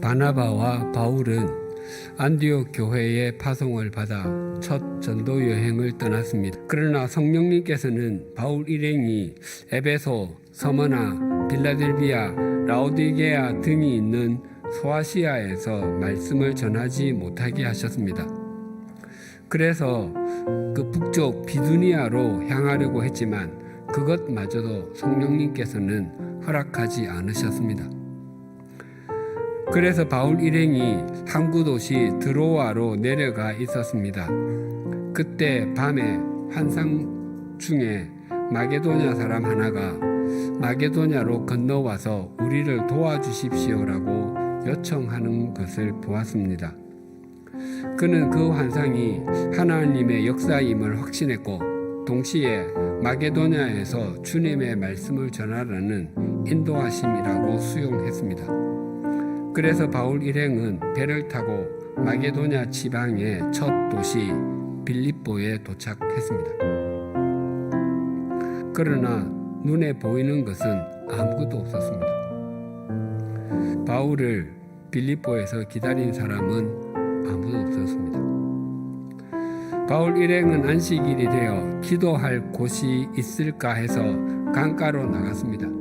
바나바와 바울은 안디옥 교회의 파송을 받아 첫 전도 여행을 떠났습니다. 그러나 성령님께서는 바울 일행이 에베소, 서머나, 빌라델비아, 라오디게아 등이 있는 소아시아에서 말씀을 전하지 못하게 하셨습니다. 그래서 그 북쪽 비두니아로 향하려고 했지만 그것마저도 성령님께서는 허락하지 않으셨습니다. 그래서 바울 일행이 항구 도시 드로아로 내려가 있었습니다. 그때 밤에 환상 중에 마게도냐 사람 하나가 마게도냐로 건너와서 우리를 도와주십시오라고 요청하는 것을 보았습니다. 그는 그 환상이 하나님의 역사임을 확신했고 동시에 마게도냐에서 주님의 말씀을 전하라는 인도하심이라고 수용했습니다. 그래서 바울 일행은 배를 타고 마게도냐 지방의 첫 도시 빌립보에 도착했습니다. 그러나 눈에 보이는 것은 아무것도 없었습니다. 바울을 빌립보에서 기다린 사람은 아무도 없었습니다. 바울 일행은 안식일이 되어 기도할 곳이 있을까 해서 강가로 나갔습니다.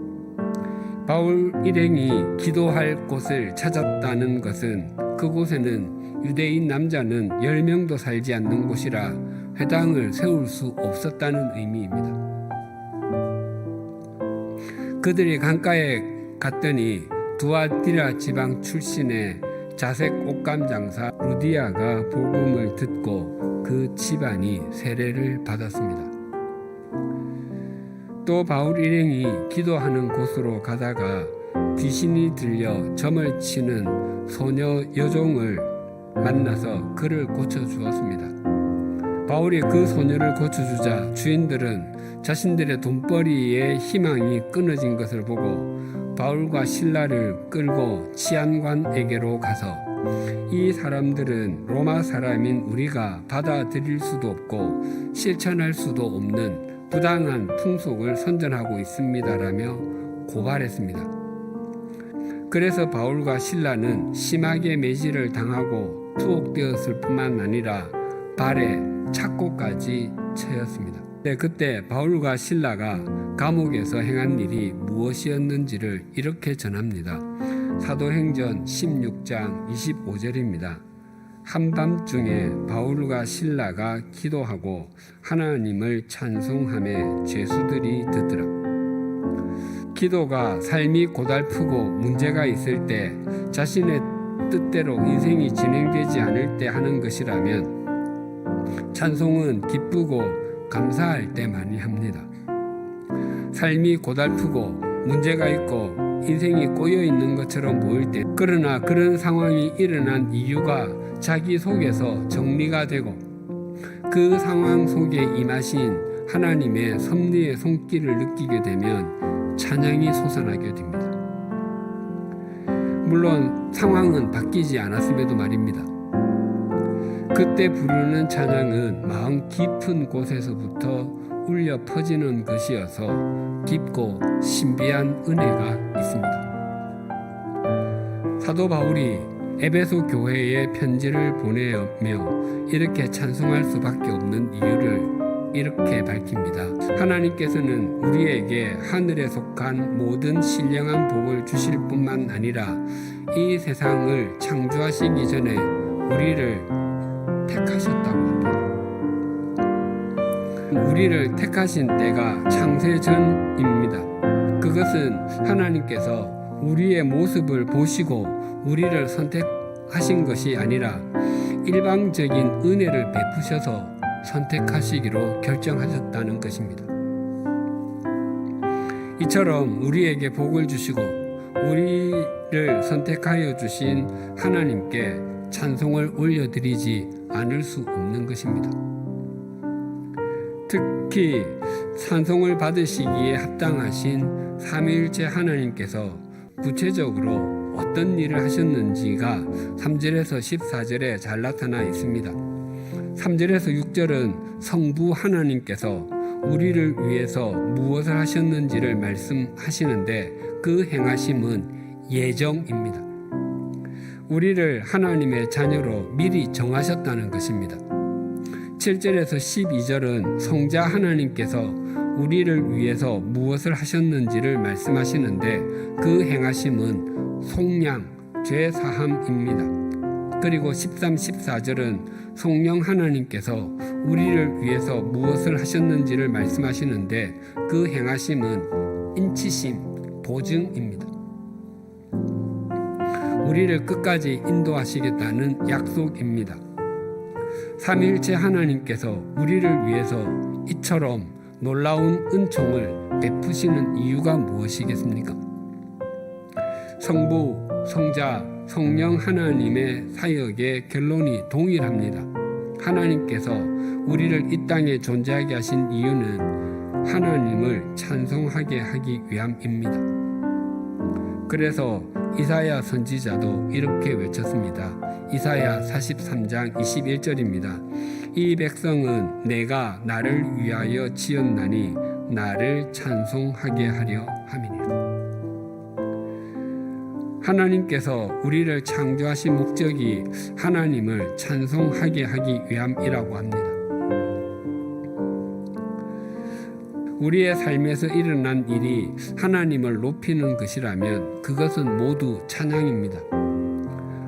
바울 일행이 기도할 곳을 찾았다는 것은 그곳에는 유대인 남자는 10명도 살지 않는 곳이라 회당을 세울 수 없었다는 의미입니다. 그들이 강가에 갔더니 두아디라 지방 출신의 자색 옷감 장사 루디아가 복음을 듣고 그 집안이 세례를 받았습니다. 또 바울 일행이 기도하는 곳으로 가다가 귀신이 들려 점을 치는 소녀 여종을 만나서 그를 고쳐주었습니다. 바울이 그 소녀를 고쳐주자 주인들은 자신들의 돈벌이의 희망이 끊어진 것을 보고 바울과 실라를 끌고 치안관에게로 가서 이 사람들은 로마 사람인 우리가 받아들일 수도 없고 실천할 수도 없는 부당한 풍속을 선전하고 있습니다라며 고발했습니다. 그래서 바울과 실라는 심하게 매질을 당하고 투옥되었을 뿐만 아니라 발에 착고까지 채였습니다. 그때 바울과 실라가 감옥에서 행한 일이 무엇이었는지를 이렇게 전합니다. 사도행전 16장 25절입니다. 한밤중에 바울과 실라가 기도하고 하나님을 찬송하며 죄수들이 듣더라. 기도가 삶이 고달프고 문제가 있을 때 자신의 뜻대로 인생이 진행되지 않을 때 하는 것이라면 찬송은 기쁘고 감사할 때 많이 합니다. 삶이 고달프고 문제가 있고 인생이 꼬여 있는 것처럼 보일 때 그러나 그런 상황이 일어난 이유가 자기 속에서 정리가 되고 그 상황 속에 임하신 하나님의 섭리의 손길을 느끼게 되면 찬양이 솟아나게 됩니다. 물론 상황은 바뀌지 않았음에도 말입니다. 그때 부르는 찬양은 마음 깊은 곳에서부터 울려 퍼지는 것이어서 깊고 신비한 은혜가 있습니다. 사도 바울이 에베소 교회에 편지를 보내며 이렇게 찬송할 수밖에 없는 이유를 이렇게 밝힙니다. 하나님께서는 우리에게 하늘에 속한 모든 신령한 복을 주실 뿐만 아니라 이 세상을 창조하시기 전에 우리를 택하셨다고 합니다. 우리를 택하신 때가 창세 전입니다. 그것은 하나님께서 우리의 모습을 보시고 우리를 선택하신 것이 아니라 일방적인 은혜를 베푸셔서 선택하시기로 결정하셨다는 것입니다. 이처럼 우리에게 복을 주시고 우리를 선택하여 주신 하나님께 찬송을 올려드리지 않을 수 없는 것입니다. 특히 찬송을 받으시기에 합당하신 삼위일체 하나님께서 구체적으로 어떤 일을 하셨는지가 3절에서 14절에 잘 나타나 있습니다. 3절에서 6절은 성부 하나님께서 우리를 위해서 무엇을 하셨는지를 말씀하시는데 그 행하심은 예정입니다. 우리를 하나님의 자녀로 미리 정하셨다는 것입니다. 7절에서 12절은 성자 하나님께서 우리를 위해서 무엇을 하셨는지를 말씀하시는데 그 행하심은 속량, 죄 사함입니다. 그리고 13, 14절은 성령 하나님께서 우리를 위해서 무엇을 하셨는지를 말씀하시는데 그 행하심은 인치심, 보증입니다. 우리를 끝까지 인도하시겠다는 약속입니다. 삼위일체 하나님께서 우리를 위해서 이처럼 놀라운 은총을 베푸시는 이유가 무엇이겠습니까? 성부, 성자, 성령 하나님의 사역의 결론이 동일합니다. 하나님께서 우리를 이 땅에 존재하게 하신 이유는 하나님을 찬송하게 하기 위함입니다. 그래서 이사야 선지자도 이렇게 외쳤습니다. 이사야 43장 21절입니다. 이 백성은 내가 나를 위하여 지었나니 나를 찬송하게 하려 함이니라. 하나님께서 우리를 창조하신 목적이 하나님을 찬송하게 하기 위함이라고 합니다. 우리의 삶에서 일어난 일이 하나님을 높이는 것이라면 그것은 모두 찬양입니다.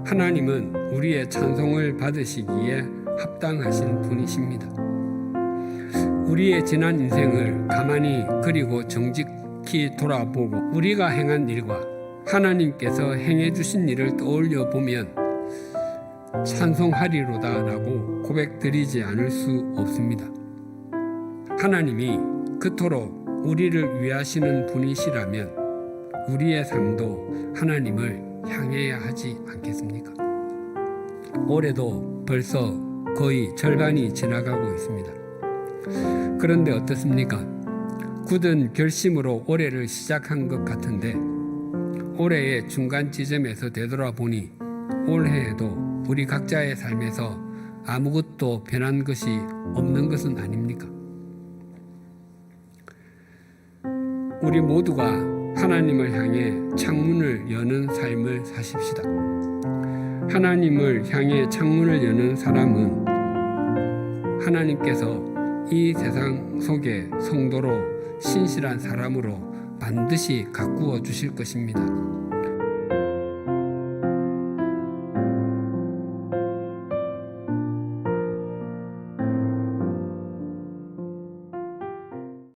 하나님은 우리의 찬송을 받으시기에 합당하신 분이십니다. 우리의 지난 인생을 가만히 그리고 정직히 돌아보고 우리가 행한 일과 하나님께서 행해 주신 일을 떠올려 보면 찬송하리로다라고 고백드리지 않을 수 없습니다. 하나님이 그토록 우리를 위하시는 분이시라면 우리의 삶도 하나님을 향해야 하지 않겠습니까? 올해도 벌써 거의 절반이 지나가고 있습니다. 그런데 어떻습니까? 굳은 결심으로 올해를 시작한 것 같은데 올해의 중간 지점에서 되돌아보니 올해에도 우리 각자의 삶에서 아무것도 변한 것이 없는 것은 아닙니까? 우리 모두가 하나님을 향해 창문을 여는 삶을 사십시다. 하나님을 향해 창문을 여는 사람은 하나님께서 이 세상 속에 성도로 신실한 사람으로 반드시 가꾸어 주실 것입니다.